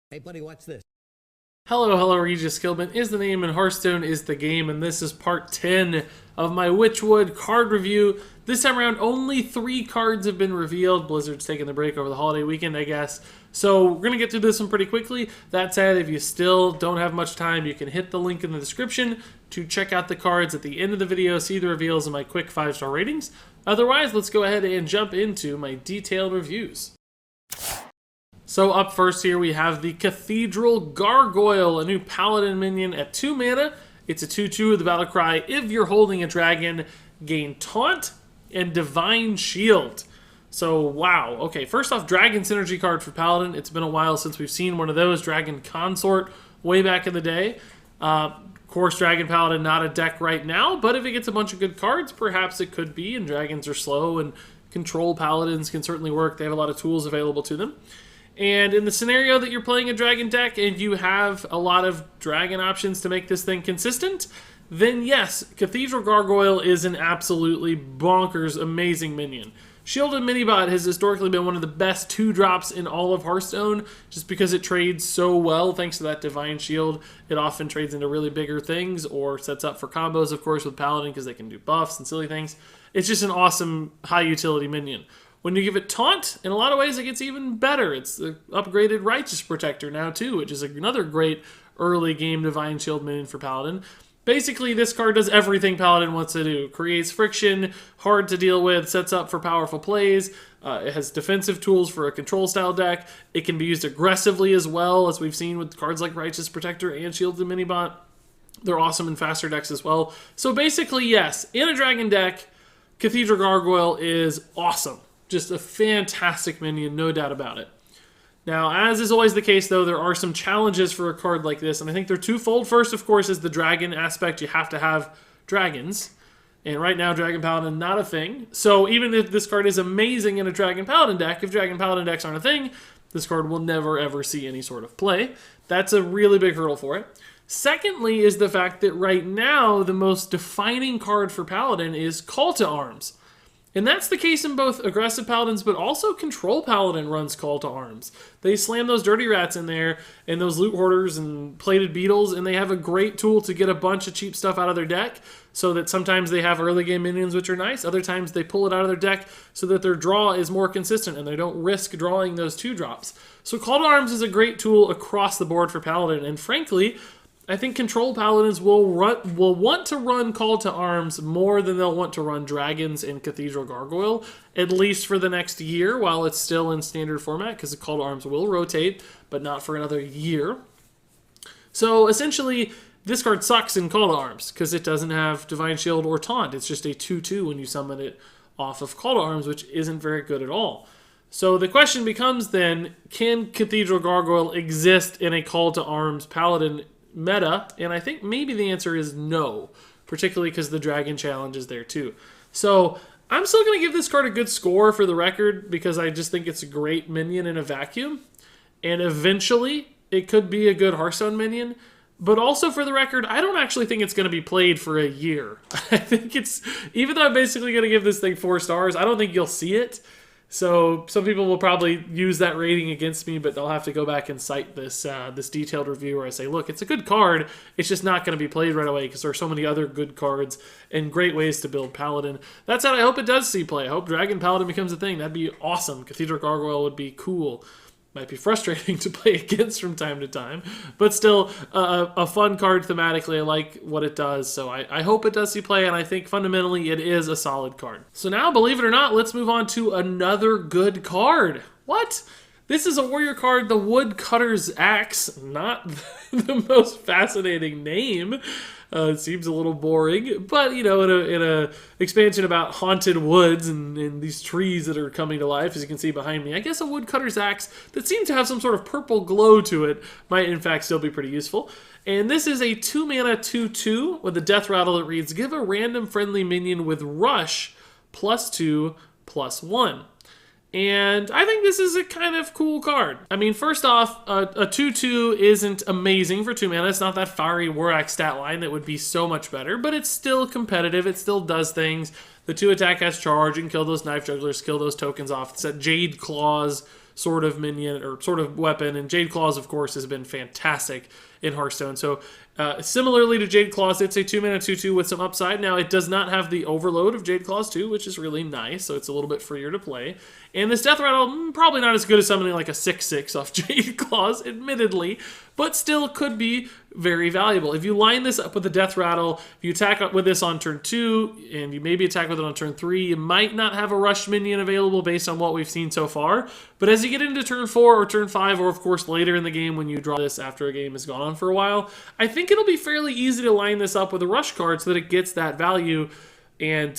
Hey, buddy, watch this. Hello, Regis Skillman is the name and Hearthstone is the game, and this is part 10 of my Witchwood card review. This time around, only 3 cards have been revealed. Blizzard's taking the break over the holiday weekend, I guess. So we're going to get through this one pretty quickly. That said, if you still don't have much time, you can hit the link in the description to check out the cards at the end of the video, see the reveals and my quick 5-star ratings. Otherwise, let's go ahead and jump into my detailed reviews. So up first here we have the Cathedral Gargoyle, a new paladin minion at 2 mana. It's a 2/2 with the battle cry, if you're holding a dragon, gain taunt and divine shield. So wow, okay, first off, dragon synergy card for paladin. It's been a while since we've seen one of those. Dragon consort way back in the day. Of course, dragon paladin not a deck right now, but if it gets a bunch of good cards, perhaps it could be, and dragons are slow and control paladins can certainly work. They have a lot of tools available to them. And in the scenario that you're playing a dragon deck and you have a lot of dragon options to make this thing consistent, then yes, Cathedral Gargoyle is an absolutely bonkers, amazing minion. Shielded Minibot has historically been one of the best 2-drops in all of Hearthstone, just because it trades so well thanks to that Divine Shield. It often trades into really bigger things or sets up for combos, of course, with Paladin because they can do buffs and silly things. It's just an awesome high-utility minion. When you give it Taunt, in a lot of ways it gets even better. It's the upgraded Righteous Protector now too, which is another great early game Divine Shield minion for Paladin. Basically, this card does everything Paladin wants to do. Creates friction, hard to deal with, sets up for powerful plays. It has defensive tools for a control style deck. It can be used aggressively as well, as we've seen with cards like Righteous Protector and Shielded Minibot. They're awesome in faster decks as well. So basically, yes, in a dragon deck, Cathedral Gargoyle is awesome. Just a fantastic minion, no doubt about it. Now, as is always the case, though, there are some challenges for a card like this, and I think they're twofold. First, of course, is the dragon aspect. You have to have dragons, and right now, Dragon Paladin not a thing. So even if this card is amazing in a Dragon Paladin deck, if Dragon Paladin decks aren't a thing, this card will never, ever see any sort of play. That's a really big hurdle for it. Secondly is the fact that right now, the most defining card for Paladin is Call to Arms. And that's the case in both aggressive paladins, but also control paladin runs Call to Arms. They slam those dirty rats in there, and those loot hoarders and plated beetles, and they have a great tool to get a bunch of cheap stuff out of their deck, so that sometimes they have early game minions, which are nice. Other times they pull it out of their deck so that their draw is more consistent, and they don't risk drawing those 2-drops. So Call to Arms is a great tool across the board for paladin, and frankly, I think control paladins will want to run Call to Arms more than they'll want to run dragons in Cathedral Gargoyle, at least for the next year while it's still in standard format, because the Call to Arms will rotate, but not for another year. So essentially, this card sucks in Call to Arms because it doesn't have Divine Shield or Taunt. It's just a 2/2 when you summon it off of Call to Arms, which isn't very good at all. So the question becomes then, can Cathedral Gargoyle exist in a Call to Arms paladin meta? And I think maybe the answer is no, particularly because the dragon challenge is there too. So I'm still going to give this card a good score for the record because I just think it's a great minion in a vacuum, and eventually it could be a good Hearthstone minion. But also for the record, I don't actually think it's going to be played for a year. I think it's, even though I'm basically going to give this thing 4 stars, I don't think you'll see it. So some people will probably use that rating against me, but they'll have to go back and cite this this detailed review where I say, look, it's a good card. It's just not going to be played right away because there are so many other good cards and great ways to build Paladin. That said, I hope it does see play. I hope Dragon Paladin becomes a thing. That'd be awesome. Cathedral Gargoyle would be cool. Might be frustrating to play against from time to time, but still a fun card thematically. I like what it does, so I hope it does see play, and I think fundamentally it is a solid card. So now, believe it or not, let's move on to another good card. What? This is a warrior card, the Woodcutters Axe. Not the most fascinating name. It seems a little boring, but you know, in a expansion about haunted woods and these trees that are coming to life, as you can see behind me, I guess a Woodcutter's Axe that seems to have some sort of purple glow to it might in fact still be pretty useful. And this is a 2-mana 2/2 with a death rattle that reads, give a random friendly minion with Rush +2/+1. And I think this is a kind of cool card. I mean, first off, a 2/2 isn't amazing for 2 mana. It's not that fiery War Axe stat line that would be so much better, but it's still competitive. It still does things. The 2 attack has charge. You can kill those knife jugglers, kill those tokens off. It's at Jade Claws, sort of minion or sort of weapon. And Jade Claws, of course, has been fantastic in Hearthstone. So similarly to Jade Claws, it's a 2-mana 2/2 with some upside. Now, it does not have the overload of Jade Claws 2, which is really nice, so it's a little bit freer to play. And this Death Rattle, probably not as good as something like a 6/6 off Jade Claws, admittedly, but still could be very valuable. If you line this up with the Death Rattle, if you attack with this on turn 2, and you maybe attack with it on turn 3, you might not have a rush minion available based on what we've seen so far. But as you get into turn 4 or turn 5, or of course later in the game when you draw this after a game has gone on for a while, I think it'll be fairly easy to line this up with a rush card so that it gets that value, and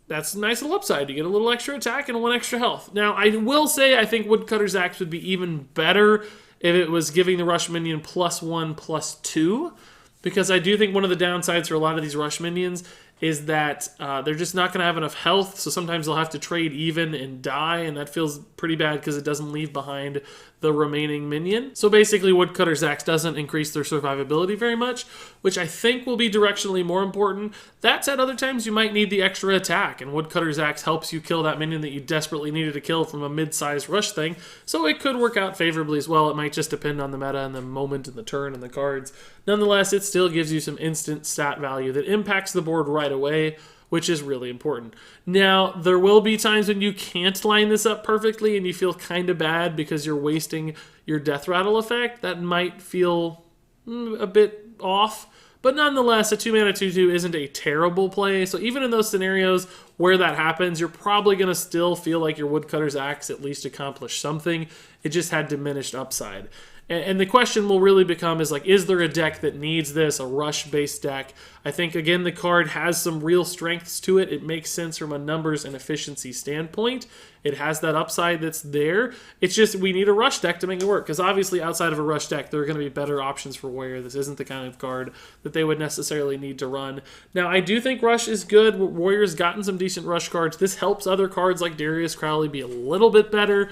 that's a nice little upside. You get a little extra attack and 1 extra health. Now, I will say I think Woodcutters Axe would be even better if it was giving the rush minion +1/+2, because I do think one of the downsides for a lot of these rush minions is that they're just not going to have enough health, so sometimes they'll have to trade even and die, and that feels pretty bad because it doesn't leave behind the remaining minion. So basically, Woodcutters Axe doesn't increase their survivability very much, which I think will be directionally more important. That said, other times you might need the extra attack, and Woodcutters Axe helps you kill that minion that you desperately needed to kill from a mid-sized rush thing, so it could work out favorably as well. It might just depend on the meta and the moment and the turn and the cards. Nonetheless, it still gives you some instant stat value that impacts the board right away, which is really important. Now, there will be times when you can't line this up perfectly and you feel kind of bad because you're wasting your Death Rattle effect. That might feel a bit off, but nonetheless, a 2-mana 2/2 isn't a terrible play. So even in those scenarios where that happens, you're probably going to still feel like your Woodcutter's Axe at least accomplished something. It just had diminished upside. And the question will really become is there a deck that needs this, a rush-based deck? I think, again, the card has some real strengths to it. It makes sense from a numbers and efficiency standpoint. It has that upside that's there. It's just we need a rush deck to make it work, because obviously outside of a rush deck, there are going to be better options for Warrior. This isn't the kind of card that they would necessarily need to run. Now, I do think rush is good. Warrior's gotten some decent rush cards. This helps other cards like Darius Crowley be a little bit better.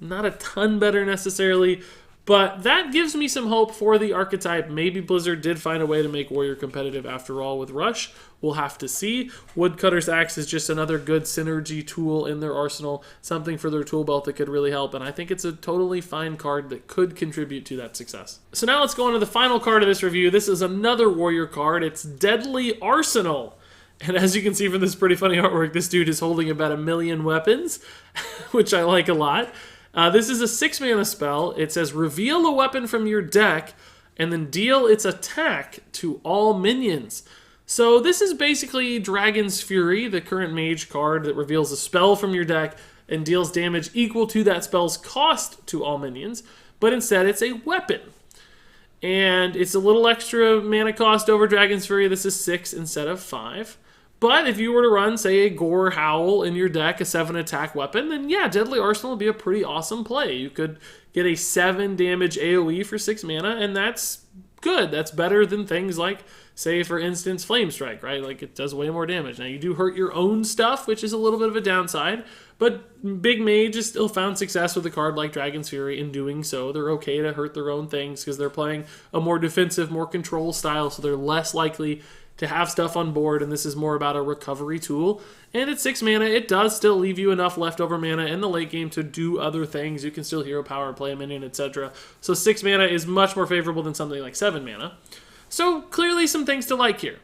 Not a ton better necessarily. But that gives me some hope for the archetype. Maybe Blizzard did find a way to make Warrior competitive after all with Rush. We'll have to see. Woodcutter's Axe is just another good synergy tool in their arsenal, something for their tool belt that could really help, and I think it's a totally fine card that could contribute to that success. So now let's go on to the final card of this review. This is another Warrior card. It's Deadly Arsenal. And as you can see from this pretty funny artwork, this dude is holding about 1 million weapons, which I like a lot. This is a 6-mana spell. It says reveal a weapon from your deck and then deal its attack to all minions. So this is basically Dragon's Fury, the current mage card that reveals a spell from your deck and deals damage equal to that spell's cost to all minions, but instead it's a weapon. And it's a little extra mana cost over Dragon's Fury. This is 6 instead of 5. But if you were to run, say, a Gore Howl in your deck, a 7 attack weapon, then yeah, Deadly Arsenal would be a pretty awesome play. You could get a 7 damage AoE for 6 mana, and that's good. That's better than things like, say, for instance, Flame Strike, right? Like, it does way more damage. Now, you do hurt your own stuff, which is a little bit of a downside, but Big Mage has still found success with a card like Dragon's Fury in doing so. They're okay to hurt their own things because they're playing a more defensive, more control style, so they're less likely to have stuff on board, and this is more about a recovery tool. And at 6 mana, it does still leave you enough leftover mana in the late game to do other things. You can still hero power, play a minion, etc. So 6 mana is much more favorable than something like 7 mana. So clearly some things to like here.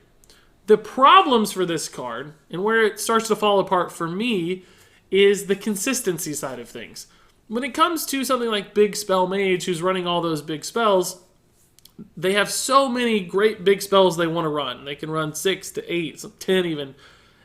The problems for this card, and where it starts to fall apart for me, is the consistency side of things. When it comes to something like Big Spell Mage, who's running all those big spells, they have so many great big spells they want to run. They can run 6 to 8, some 10 even.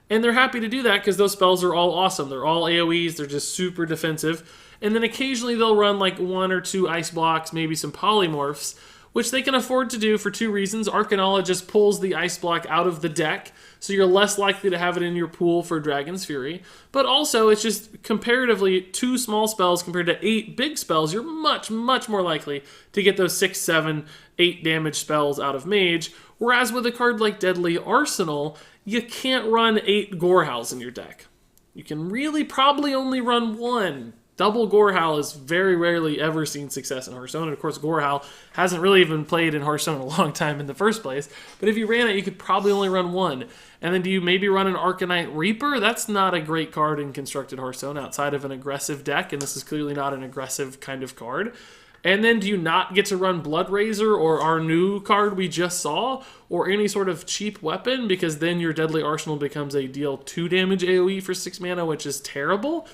And they're happy to do that because those spells are all awesome. They're all AoEs. They're just super defensive. And then occasionally they'll run like 1 or 2 ice blocks, maybe some polymorphs, which they can afford to do for 2 reasons. Arcanologist pulls the ice block out of the deck, so you're less likely to have it in your pool for Dragon's Fury. But also, it's just comparatively 2 small spells compared to 8 big spells. You're much, much more likely to get those 6, 7, 8 damage spells out of Mage. Whereas with a card like Deadly Arsenal, you can't run 8 Gore Howls in your deck. You can really probably only run 1. Double Gorehowl is very rarely ever seen success in Hearthstone, and of course Gorehowl hasn't really even played in Hearthstone in a long time in the first place. But if you ran it, you could probably only run one. And then do you maybe run an Arcanite Reaper? That's not a great card in constructed Hearthstone outside of an aggressive deck, and this is clearly not an aggressive kind of card. And then do you not get to run Bloodraiser or our new card we just saw, or any sort of cheap weapon, because then your Deadly Arsenal becomes a deal 2 damage AoE for 6 mana, which is terrible?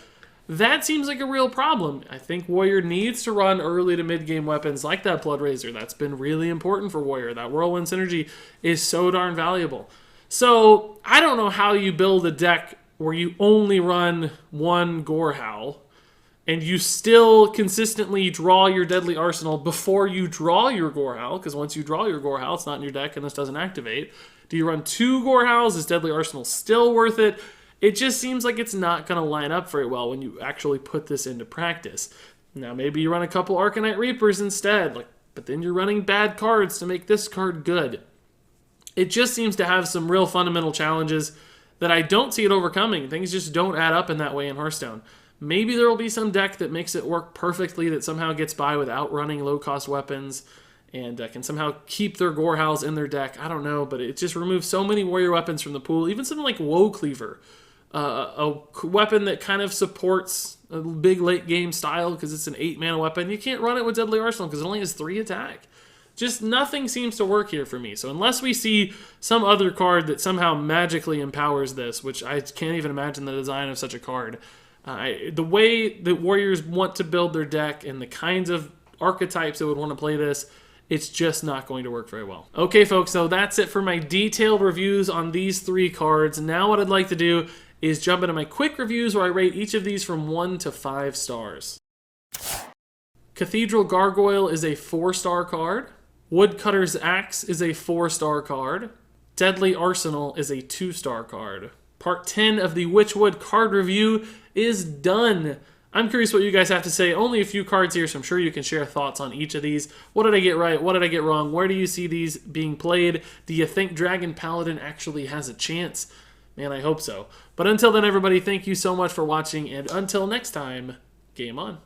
That seems like a real problem. I think Warrior needs to run early to mid-game weapons like that Bloodraiser. That's been really important for Warrior. That Whirlwind Synergy is so darn valuable. So I don't know how you build a deck where you only run one Gorehowl, and you still consistently draw your Deadly Arsenal before you draw your Gorehowl, because once you draw your Gorehowl, it's not in your deck and this doesn't activate. Do you run 2 Gorehowls? Is Deadly Arsenal still worth it? It just seems like it's not going to line up very well when you actually put this into practice. Now, maybe you run a couple Arcanite Reapers instead, but then you're running bad cards to make this card good. It just seems to have some real fundamental challenges that I don't see it overcoming. Things just don't add up in that way in Hearthstone. Maybe there will be some deck that makes it work perfectly, that somehow gets by without running low-cost weapons and can somehow keep their Gorehowls in their deck. I don't know, but it just removes so many warrior weapons from the pool. Even something like Woe Cleaver, a weapon that kind of supports a big late-game style because it's an 8-mana weapon. You can't run it with Deadly Arsenal because it only has 3 attack. Just nothing seems to work here for me. So unless we see some other card that somehow magically empowers this, which I can't even imagine the design of such a card, the way that Warriors want to build their deck and the kinds of archetypes that would want to play this, it's just not going to work very well. Okay, folks, so that's it for my detailed reviews on these 3 cards. Now what I'd like to do is jump into my quick reviews where I rate each of these from 1 to 5 stars. Cathedral Gargoyle is a 4-star card. Woodcutters Axe is a 4-star card. Deadly Arsenal is a 2-star card. Part 10 of the Witchwood card review is done. I'm curious what you guys have to say. Only a few cards here, so I'm sure you can share thoughts on each of these. What did I get right? What did I get wrong? Where do you see these being played? Do you think Dragon Paladin actually has a chance? Man, I hope so. But until then, everybody, thank you so much for watching, and until next time, game on.